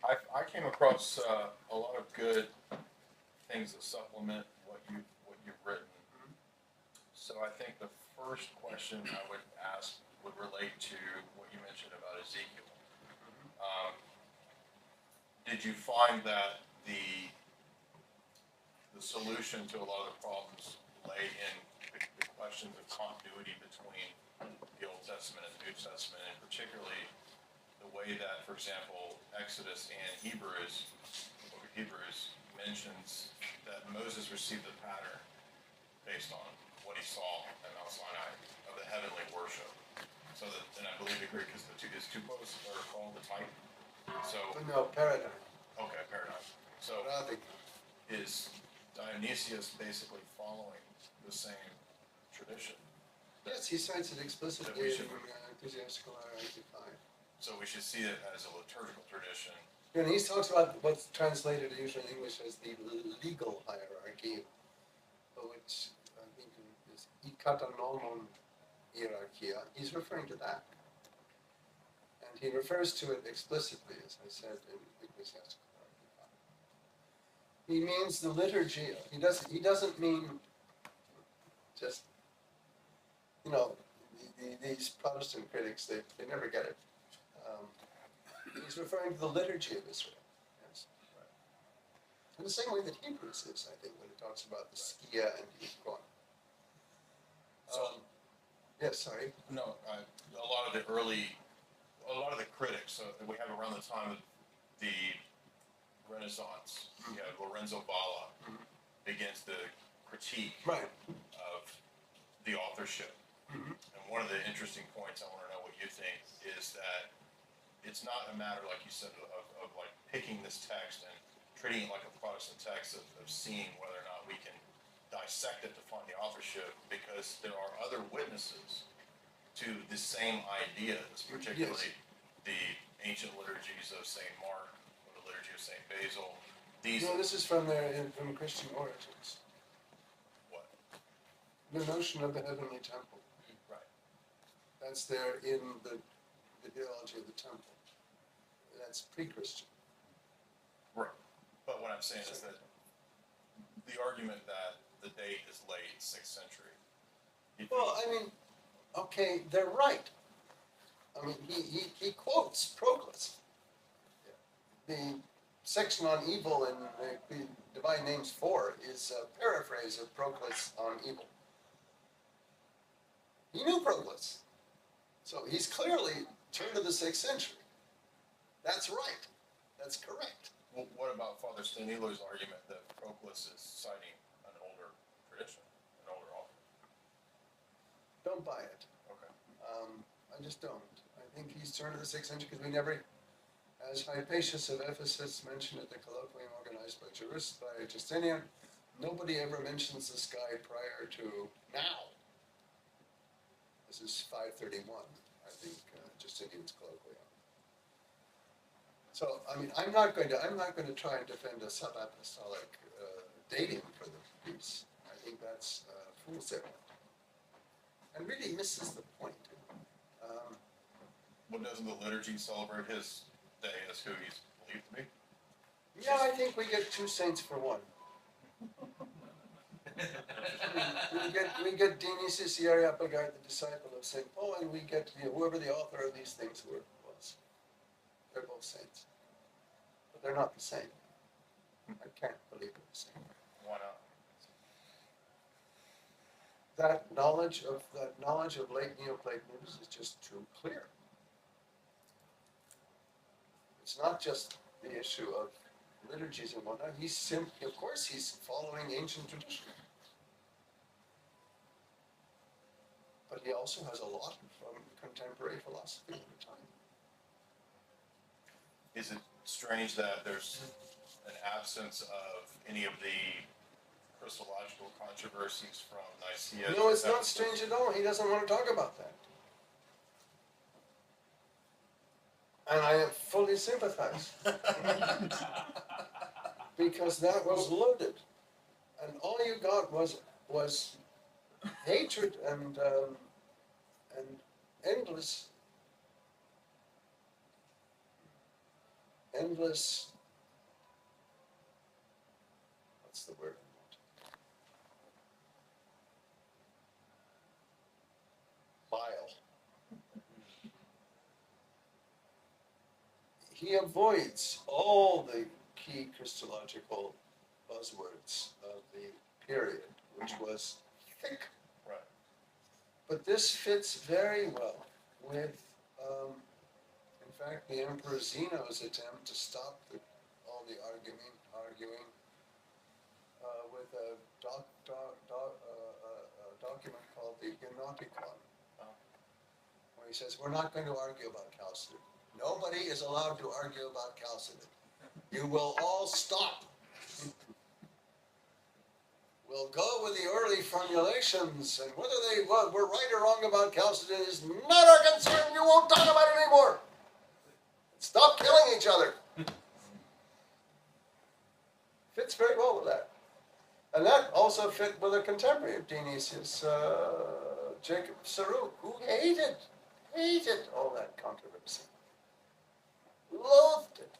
I came across a lot of good things that supplement what you've written. So I think the first question I would ask would relate to what you mentioned about Ezekiel. Did you find that the solution to a lot of the problems lay in the questions of continuity between the Old Testament and the New Testament, and particularly the way that, for example, Exodus and Hebrews, the book of Hebrews, mentions that Moses received the pattern based on what he saw at Mount Sinai of the heavenly worship. So that, and I believe you agree, because his two posts are called the type. So No, paradigm. okay, paradigm. So is Dionysius basically following the same tradition? Yes, he cites it explicitly in Ecclesiastical Hierarchy 5. So we should see it as a liturgical tradition. And he talks about what's translated usually in English as the legal hierarchy, which I think is I kata nomon hierarchia. He's referring to that. And he refers to it explicitly, as I said, in Ecclesiastical Hierarchy 5. He means the liturgy. He doesn't mean just, these Protestant critics, they never get it. He's referring to the liturgy of Israel. Yes. Right. In the same way that Hebrews is, I think, when it talks about the Skia and Yikon. Yes, sorry. No, a lot of the critics, we have around the time of the Renaissance, you have Lorenzo Valla begins to critique of the authorship. And one of the interesting points, I want to know what you think, is that it's not a matter, like you said, of like picking this text and treating it like a Protestant text of seeing whether or not we can dissect it to find the authorship, because there are other witnesses to the same ideas, particularly the ancient liturgies of St. Mark or the liturgy of St. Basil. This is from Christian origins. What? The notion of the heavenly temple. Right. That's there in the theology of the temple. That's pre-Christian. Right. But what I'm saying is that the argument that the date is late 6th century. Well, I mean, okay, they're right. I mean, he quotes Proclus. The section on evil in the Divine Names 4 is a paraphrase of Proclus on evil. He knew Proclus. So he's clearly turned to the 6th century. That's right. That's correct. Well, what about Father Stanilo's argument that Proclus is citing an older tradition, an older author? Don't buy it. Okay. I just don't. I think he's turned to the 6th century because we never, as Hypatius of Ephesus mentioned at the colloquium organized by Justinian, nobody ever mentions this guy prior to now. This is 531, I think, Justinian's colloquium. So, I mean, I'm not going to try and defend a sub-apostolic dating for the piece. I think that's fool's errand, and really misses the point. Well, doesn't the liturgy celebrate his day as who he's believed to be? Yeah, I think we get two saints for one. we get Dionysius the Areopagite, the disciple of St. Paul, and we get whoever the author of these things was. They're both saints. But they're not the same. I can't believe they're the same. Why not? That knowledge of late Neoplatonism is just too clear. It's not just the issue of liturgies and whatnot. Of course, he's following ancient tradition. But he also has a lot from contemporary philosophy at the time. Is it strange that there's an absence of any of the Christological controversies from Nicaea? No, it's not strange at all. He doesn't want to talk about that. And I fully sympathize. Because that was loaded. And all you got was hatred and endless, what's the word? Bile. He avoids all the key Christological buzzwords of the period, which was thick. Right. But this fits very well with, in fact, the Emperor Zeno's attempt to stop all the arguing with a document called the Gnoticon, where he says, we're not going to argue about Chalcedon. Nobody is allowed to argue about Chalcedon. You will all stop. We'll go with the early formulations, and whether they were right or wrong about Chalcedon is not our concern. You won't talk about it anymore. Stop killing each other. Fits very well with that. And that also fit with a contemporary of Dionysius, Jacob Saruk, who hated all that controversy. Loathed it.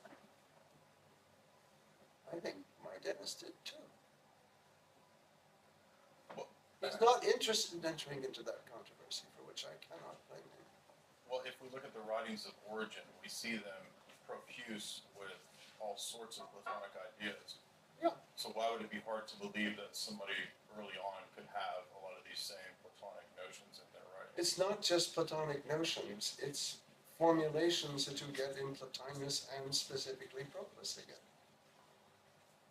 I think my dentist did too. He's not interested in entering into that controversy, for which I cannot blame him. Well, if we look at the writings of Origen, we see them profuse with all sorts of Platonic ideas. Yeah. So why would it be hard to believe that somebody early on could have a lot of these same Platonic notions in their writings? It's not just Platonic notions, it's formulations that you get in Plotinus and specifically Proclus again.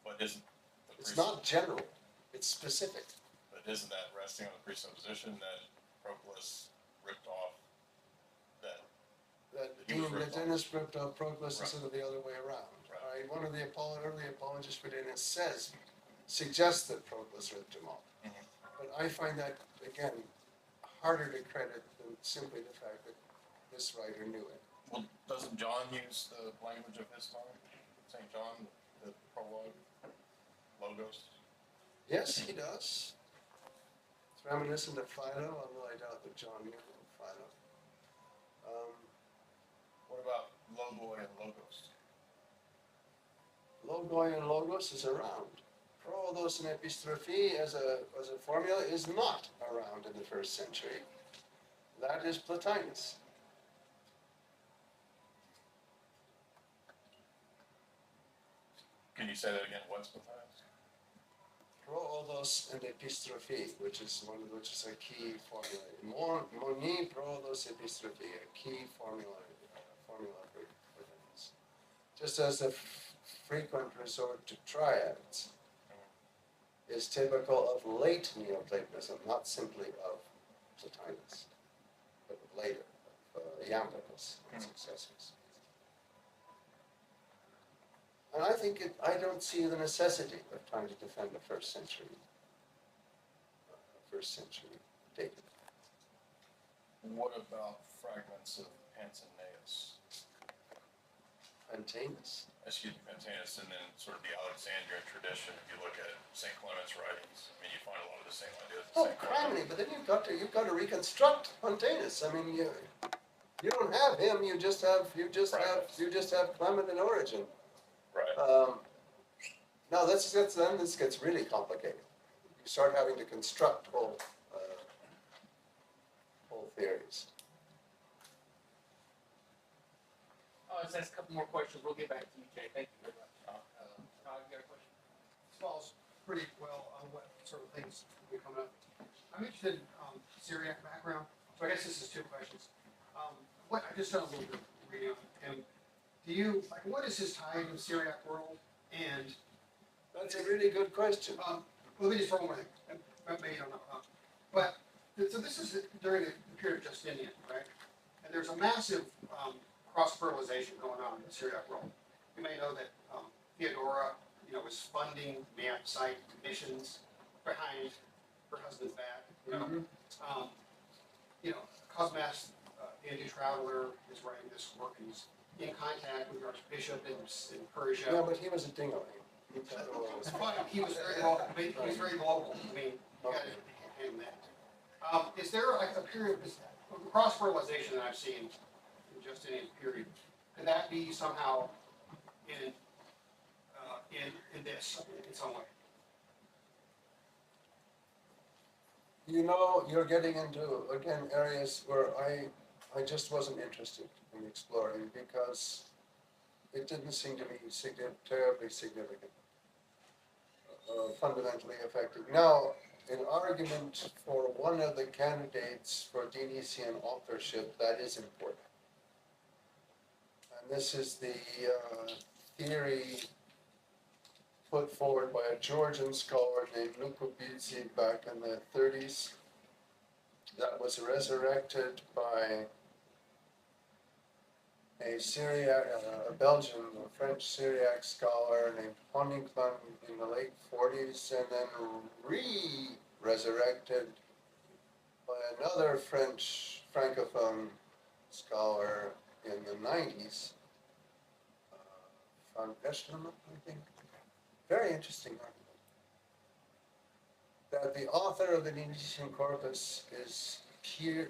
But isn't the It's not general, it's specific. But isn't that resting on the presupposition that Proclus ripped off that he was ripped off? Dennis ripped off Proclus Right. instead of the other way around. Right. One of the early apologists for Dennis suggests that Proclus ripped him off. Mhm. But I find that, again, harder to credit than simply the fact that this writer knew it. Well, doesn't John use the language of his time? St. John, the prologue, logos? Yes, he does. It's reminiscent of Philo, although I doubt that John knew Philo. What about logoi and logos? Logoi and logos is around. Prolodos and epistrophe as a formula is not around in the first century. That is Plotinus. Can you say that again? What's Plotinus? Prolodos and epistrophe, which is a key formula. Moni prolodos epistrophe, a key formula for this. Just as the frequent resort to triads is typical of late Neoplatonism, not simply of Plotinus, but of later, of Iamblichus and successors. And I don't see the necessity of trying to defend the first century data. What about fragments of Pantaenus? Pantaenus, and then sort of the Alexandrian tradition. If you look at St. Clement's writings, I mean, you find a lot of the same ideas. Oh, criminy! But then you've got to reconstruct Pantaenus. I mean, you don't have him. You just have Clement and Origen. Right. Now this gets really complicated. You start having to construct whole theories. Let's ask a couple more questions. We'll get back to you, Jay. Thank you very much. Todd, you got a question? This falls pretty well on what sort of things will be coming up. I'm interested in Syriac background, so I guess this is two questions. I just done a little bit of reading on him. What is his tie to the Syriac world? And That's a really good question. let me just throw one more thing. Maybe you don't know. So this is during the period of Justinian, right? And there's a massive cross-fertilization going on in the Syriac world. You may know that Theodora, was funding site missions behind her husband's back. Cosmas, the anti-traveler, is writing this work, and he's in contact with the Archbishop in Persia. Yeah, but he was a dingo. It's fine. He was very local. He was very local. I mean, you got to hand that. Is there a period of the cross-fertilization that I've seen in Justinian period? Could that be somehow in this in some way. You know, you're getting into, again, areas where I just wasn't interested in exploring because it didn't seem to be terribly significant, fundamentally effective. Now, in argument for one of the candidates for Dionysian authorship, that is important. And this is the theory put forward by a Georgian scholar named Lukubidze back in the 30s, that was resurrected by a Syriac, a Belgian, a French Syriac scholar named Honigman in the late 40s, and then resurrected by another French Francophone scholar in the 90s, Van Westerman, I think. Very interesting argument. That the author of the Dionysian corpus is Peter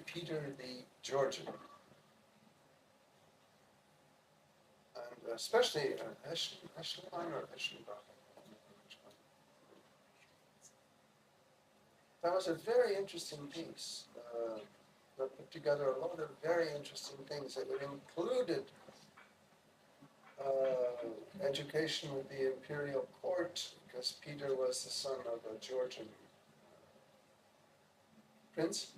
the Georgian. And especially Echelon or Eschenbach. That was a very interesting piece. That put together a lot of very interesting things that included education with the imperial court, because Peter was the son of a Georgian prince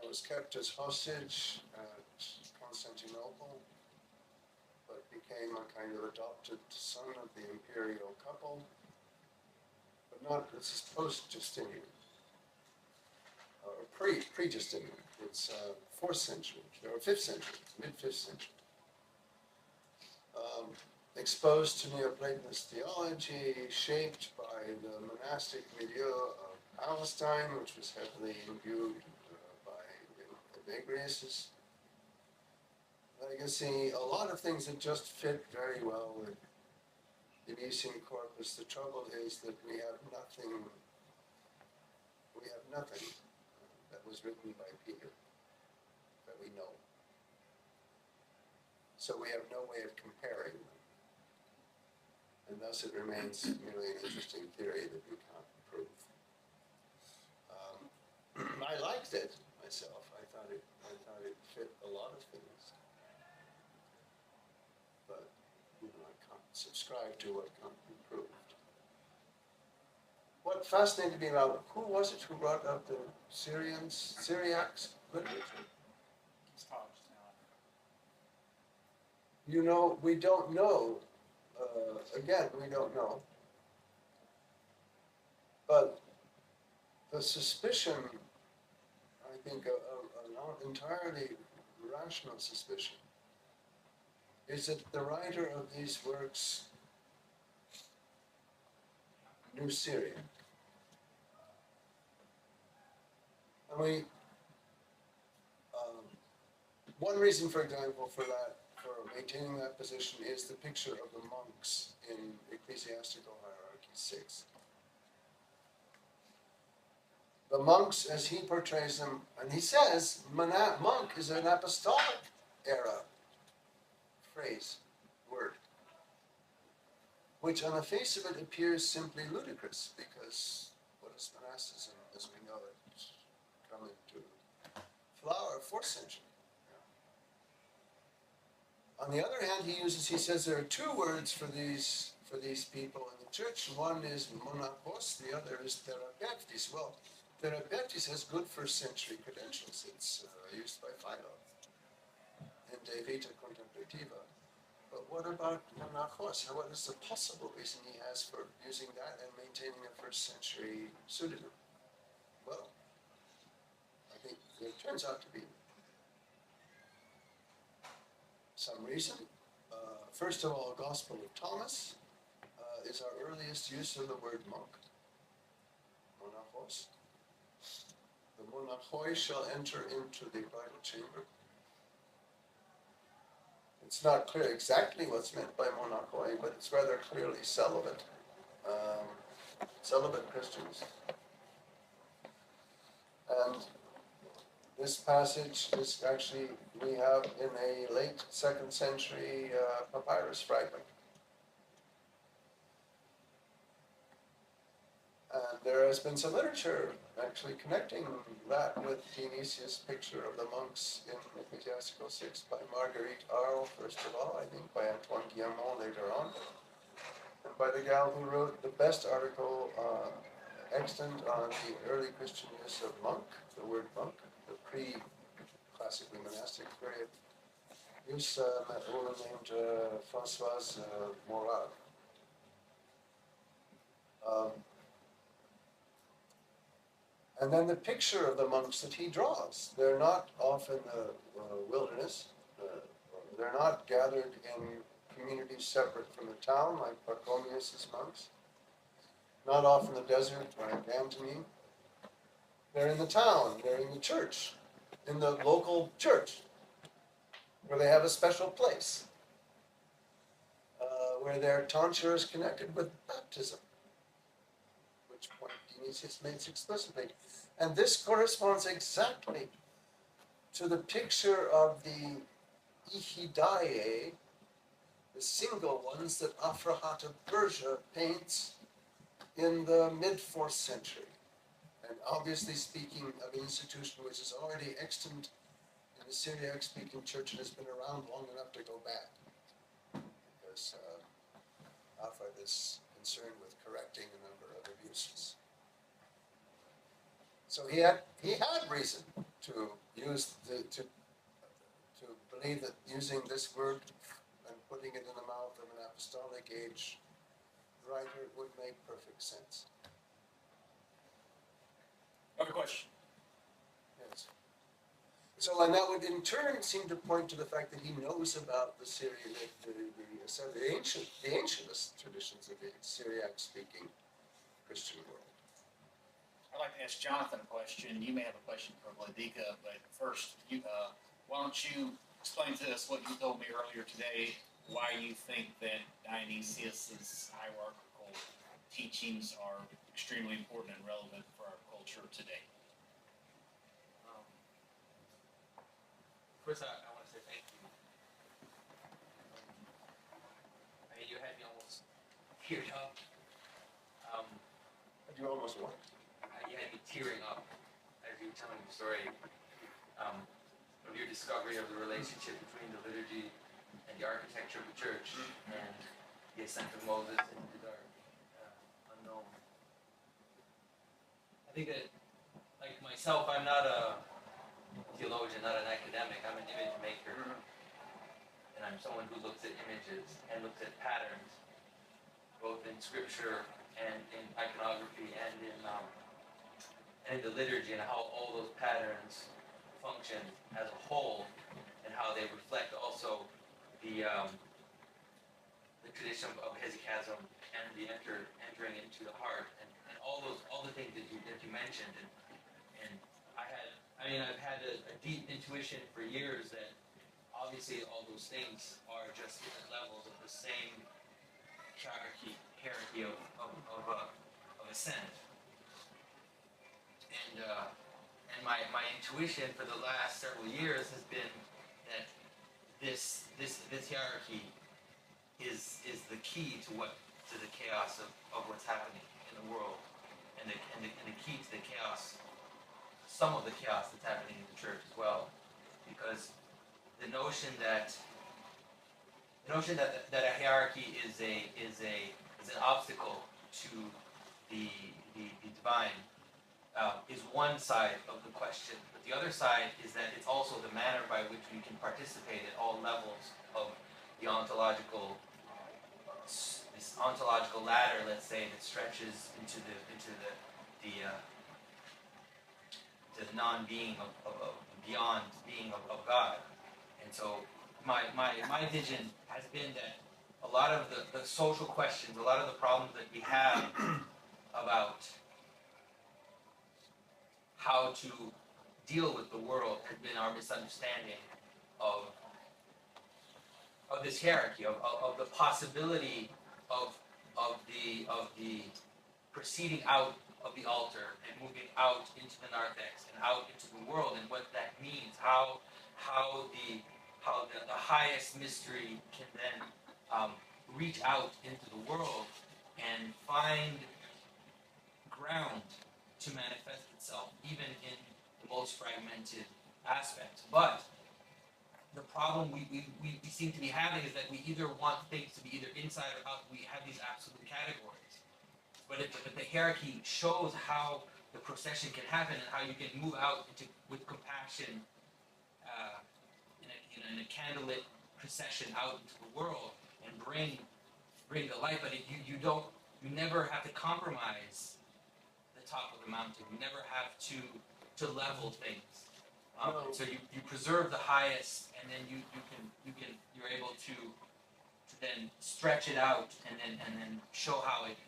and was kept as hostage at Constantinople, but became a kind of adopted son of the imperial couple. But not, this is post-Justinian, or pre-Justinian. It's 4th century, or 5th century, mid-5th century. Exposed to Neoplatonist theology, shaped by the monastic milieu of Palestine, which was heavily imbued by Evagrius's legacy. A lot of things that just fit very well with the Dionysian corpus. The trouble is that we have nothing that was written by Peter that we know. So we have no way of comparing them. And thus it remains merely an interesting theory that we can't prove. I liked it myself. I thought it fit a lot of things. But I can't subscribe to what can't be proved. What fascinated me about who was it who brought up the Syriac literature? You know, we don't know. Again, we don't know. But the suspicion, I think, an entirely rational suspicion, is that the writer of these works knew Syriac. And one reason, for example, for maintaining that position is the picture of the monks in Ecclesiastical Hierarchy 6. The monks, as he portrays them, and he says, monk is an apostolic era phrase, word, which on the face of it appears simply ludicrous, because what is monasticism as we know it come into flower 4th century. On the other hand, he says there are 2 words for these people in the church. One is monachos, the other is therapeutis. Well, therapeutis has good 1st century credentials. It's used by Philo in De Vita Contemplativa. But what about monachos? What is the possible reason he has for using that and maintaining a 1st century pseudonym? Well, I think there turns out to be some reason. First of all, Gospel of Thomas is our earliest use of the word monk, monachos. The monachoi shall enter into the bridal chamber. It's not clear exactly what's meant by monachoi, but it's rather clearly celibate, celibate Christians. And this passage is actually we have in a late 2nd century papyrus fragment. And there has been some literature actually connecting that with Dionysius' picture of the monks in Ecclesiastical 6 by Marguerite Arles, first of all, I think, by Antoine Guillemot later on, and by the gal who wrote the best article extant on the early Christian use of monk, the word monk, the pre-classically monastic period use, a woman named Françoise Morad. And then the picture of the monks that he draws, they're not off in the wilderness, they're not gathered in communities separate from the town like Pachomius' monks, not off in the desert like Antony. They're in the town, they're in the church, in the local church, where they have a special place, where their tonsure is connected with baptism, which point Dionysius makes explicitly. And this corresponds exactly to the picture of the Ichidaiae, the single ones that Afrahat of Persia paints in the mid-4th century. And obviously speaking of an institution which is already extant in the Syriac-speaking church and has been around long enough to go back. Because Afra is concerned with correcting a number of abuses. So he had reason to use to believe that using this word and putting it in the mouth of an apostolic age writer would make perfect sense. Other question? Yes. So, and that would in turn seem to point to the fact that he knows about the ancientest traditions of the Syriac-speaking Christian world. I'd like to ask Jonathan a question. You may have a question for Vladika, but first, why don't you explain to us what you told me earlier today, why you think that Dionysius' hierarchical teachings are extremely important and relevant for our culture today. First, I want to say thank you. You had me almost teared up. You almost what? You had me tearing up as you were telling the story of your discovery of the relationship between the liturgy and the architecture of the church and the ascent of Moses into the dark unknown. I think that, like myself, I'm not a theologian, not an academic. I'm an image maker, and I'm someone who looks at images and looks at patterns, both in scripture and in iconography and in the liturgy, and how all those patterns function as a whole, and how they reflect also the tradition of hesychasm and the entering into the heart, and all the things that you mentioned, and I've had a deep intuition for years that obviously all those things are just different levels of the same hierarchy of ascent. And my intuition for the last several years has been that this hierarchy is the key to the chaos of what's happening in the world, and the key to the chaos, some of the chaos that's happening in the church as well, because the notion that a hierarchy is an obstacle to the divine is one side of the question, but the other side is that it's also the manner by which we can participate at all levels of the ontological ladder, let's say, that stretches into the non-being of beyond being of God. And so my vision has been that a lot of the social questions, a lot of the problems that we have about how to deal with the world has been our misunderstanding of this hierarchy, of the possibility of the proceeding out of the altar and moving out into the narthex and out into the world, and what that means, how how the highest mystery can then reach out into the world and find ground to manifest itself, even in the most fragmented aspects. But the problem we seem to be having is that we either want things to be either inside or out. We have these absolute categories. But the hierarchy shows how the procession can happen and how you can move out with compassion in a candlelit procession out into the world and bring the light. But you never have to compromise the top of the mountain. You never have to level things. No. So you preserve the highest, and then you're able to then stretch it out and then show how it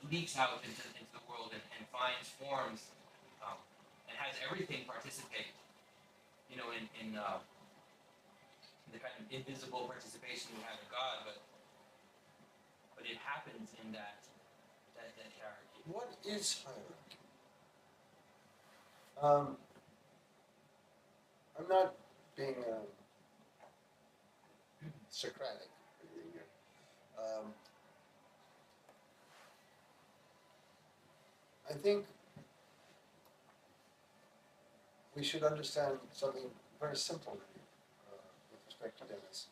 leaks out into the world and finds forms and has everything participate. In the kind of invisible participation we have in God, but it happens in that hierarchy. What is hierarchy? I'm not being Socratic here. I think we should understand something very simple with respect to Dennis.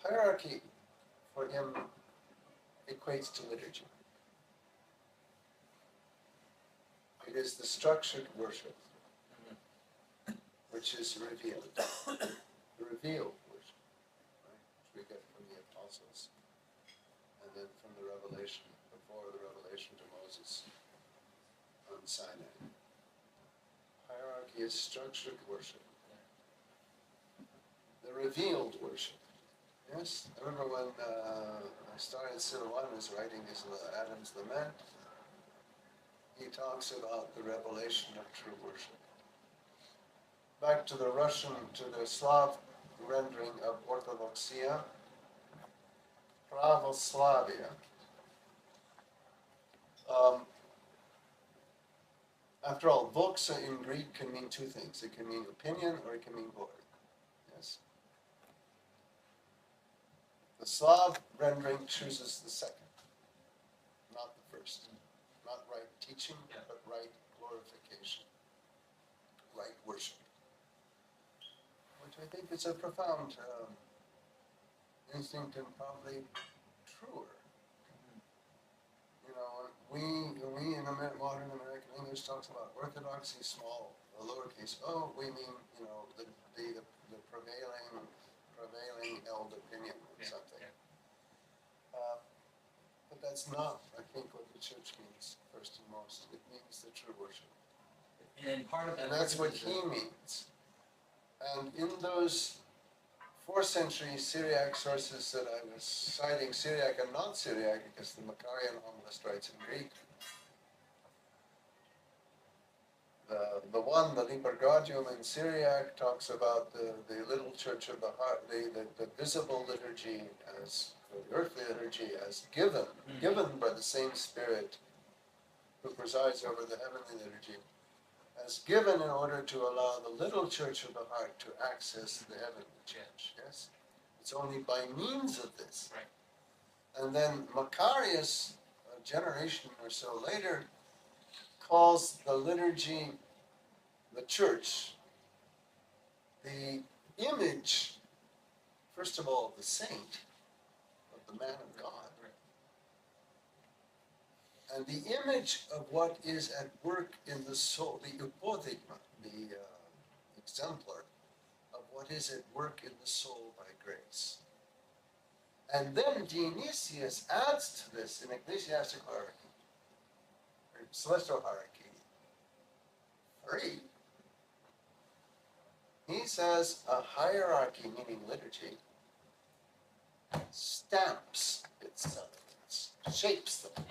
Hierarchy for him equates to liturgy. It is the structured worship which is revealed. The revealed worship, right, which we get from the apostles, and then from the revelation, before the revelation to Moses on Sinai. Hierarchy is structured worship. The revealed worship. Yes, I remember when Syriac was writing his Adam's Lament, he talks about the revelation of true worship. Back to the Slav rendering of orthodoxia, pravoslavia. After all, voxa in Greek can mean two things. It can mean opinion or it can mean glory. Yes? The Slav rendering chooses the second, not the first. Not right teaching, but right glorification, right worship. Which I think is a profound instinct and probably truer. We in modern American English talks about orthodoxy, small, lowercase o. We mean, the prevailing held opinion or something. But that's not, I think, what the church means first and most. It means the true worship. And part of that. And that's what he means. And in those 4th century Syriac sources that I was citing, Syriac and not Syriac, because the Macarian homilist writes in Greek, the Liber Gaudium in Syriac talks about the little church of the heart, the visible liturgy as the earthly liturgy as given by the same Spirit who presides over the heavenly liturgy, as given in order to allow the little church of the heart to access the heavenly church. Yes, it's only by means of this. Right. And then Macarius, a generation or so later, calls the liturgy, the church, the image, first of all, of the saint, of the man of God, and the image of what is at work in the soul, the upodigma, the exemplar of what is at work in the soul by grace. And then Dionysius adds to this in ecclesiastical hierarchy, or celestial hierarchy, 3. He says a hierarchy, meaning liturgy, stamps itself, shapes them,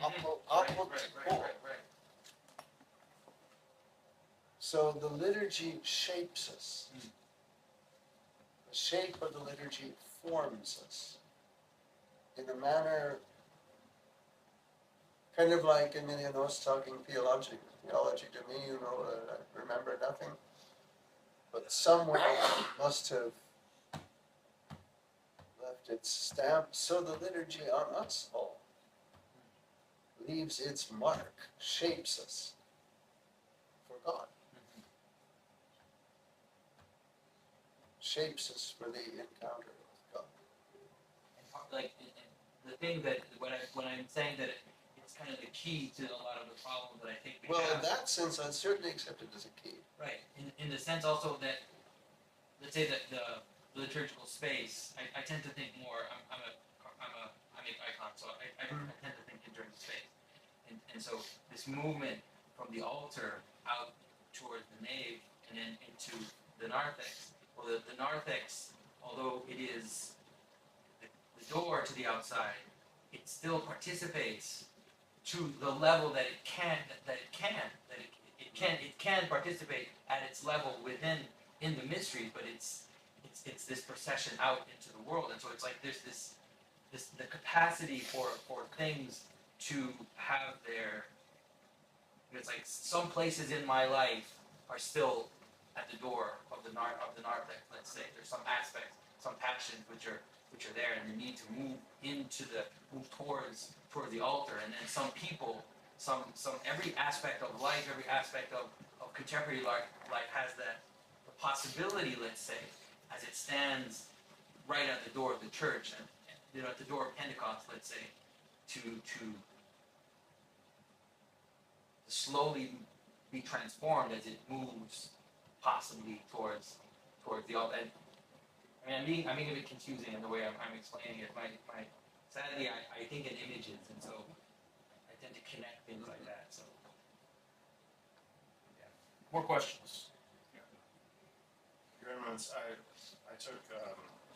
Right. So the liturgy shapes us. The shape of the liturgy forms us in a manner kind of like Emilianos talking theologically. theology to me, I remember nothing. But somewhere it must have left its stamp, so the liturgy on us all leaves its mark, shapes us for God. Shapes us for the encounter with God. And the thing that when I'm saying that it's kind of the key to a lot of the problems that I think we Well, have. in that sense, I certainly accept it as a key. Right. In the sense also that, let's say that the liturgical space, I tend to think more. I make icons, so I tend to think in terms of space. And so this movement from the altar out towards the nave and then into the narthex. Well, the narthex, although it is the door to the outside, it still participates to the level that it can participate at its level in the mysteries, but it's this procession out into the world, and so it's like there's this the capacity for things to have their. It's like some places in my life are still at the door of the narthex. Let's say there's some aspects, some passions which are there, and the need to move towards the altar, and then some people, some every aspect of life, every aspect of contemporary life has the possibility, let's say, as it stands right at the door of the church, and at the door of Pentecost, let's say, to slowly be transformed as it moves, possibly towards the altar. And I'm being a bit confusing in the way I'm explaining it. Sadly, I think in images, and so I tend to connect things like that. So, yeah. More questions? Your Eminence, I took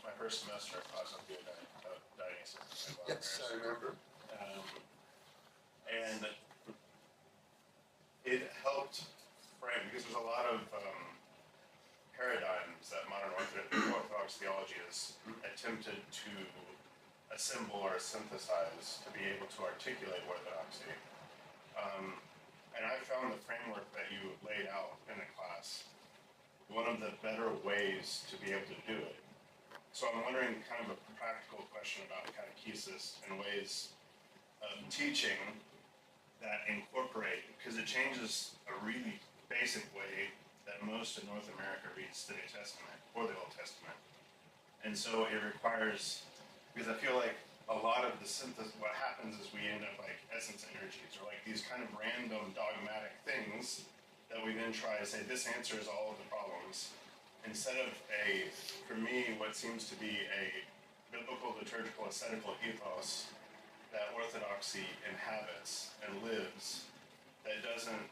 my first semester class on Dionysius. Yes, I remember. And it helped frame, because there's a lot of paradigms that modern Orthodox theology has attempted to assemble or synthesize to be able to articulate orthodoxy. And I found the framework that you laid out in the class one of the better ways to be able to do it. So I'm wondering kind of a practical question about catechesis and ways of teaching that incorporate, because it changes a really basic way that most of North America reads the New Testament or the Old Testament. And so it requires, because I feel like a lot of the synthesis, what happens is we end up like essence energies or like these kind of random dogmatic things that we then try to say, this answers all of the problems. Instead of for me, what seems to be a biblical, liturgical, ascetical ethos that orthodoxy inhabits and lives, that doesn't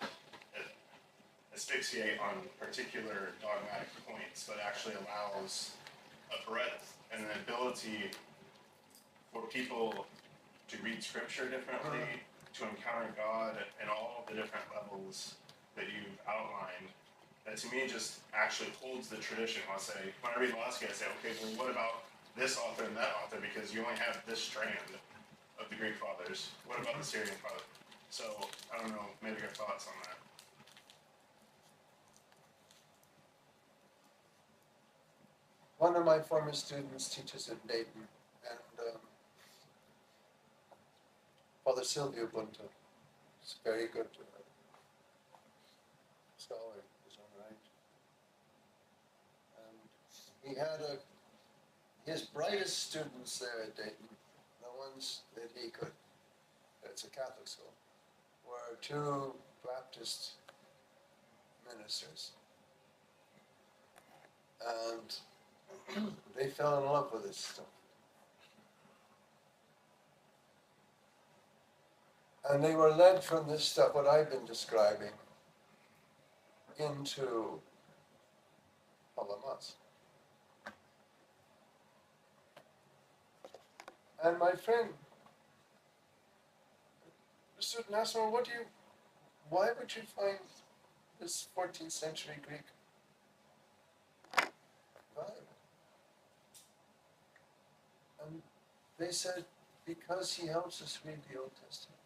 asphyxiate on particular dogmatic points, but actually allows a breadth and an ability for people to read scripture differently, to encounter God in all the different levels that you've outlined, that to me just actually holds the tradition. I'll say, when I read Lasky, I say, okay, well, what about this author and that author? Because you only have this strand of the Greek fathers. What about the Syrian father? So, I don't know, maybe your thoughts on that. One of my former students teaches in Dayton, and Father Silvio Bunta is very good scholar in his own right. And he had his brightest students there at Dayton, the ones that he could, it's a Catholic school, were two Baptist ministers. And they fell in love with this stuff. And they were led from this stuff, what I've been describing, into Palamas. And my friend, the student asked me, why would you find this 14th century Greek valuable? And they said, because he helps us read the Old Testament.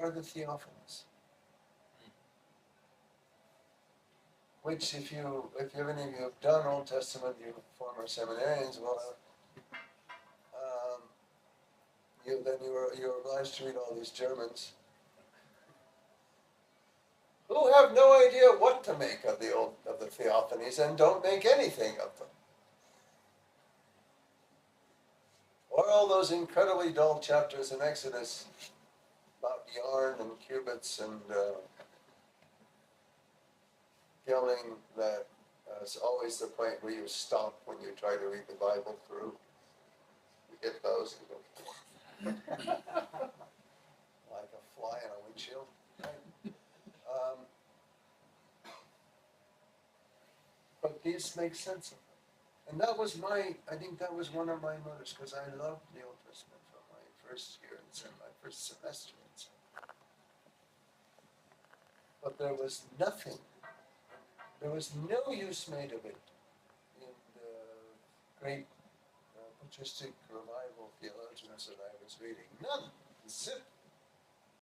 are the theophanies. Which, if any of you have done Old Testament, you former seminarians will have, you're obliged to read all these Germans who have no idea what to make of the theophanies and don't make anything of them. Or all those incredibly dull chapters in Exodus about yarn and cubits and gilding that is always the point where you stop when you try to read the Bible through. You get those and go like a fly on a windshield. But these make sense of it. And that was I think that was one of my motives, because I loved the Old Testament from my first year and my first semester. But there was no use made of it in the great patristic revival theologians that I was reading. None. Zip.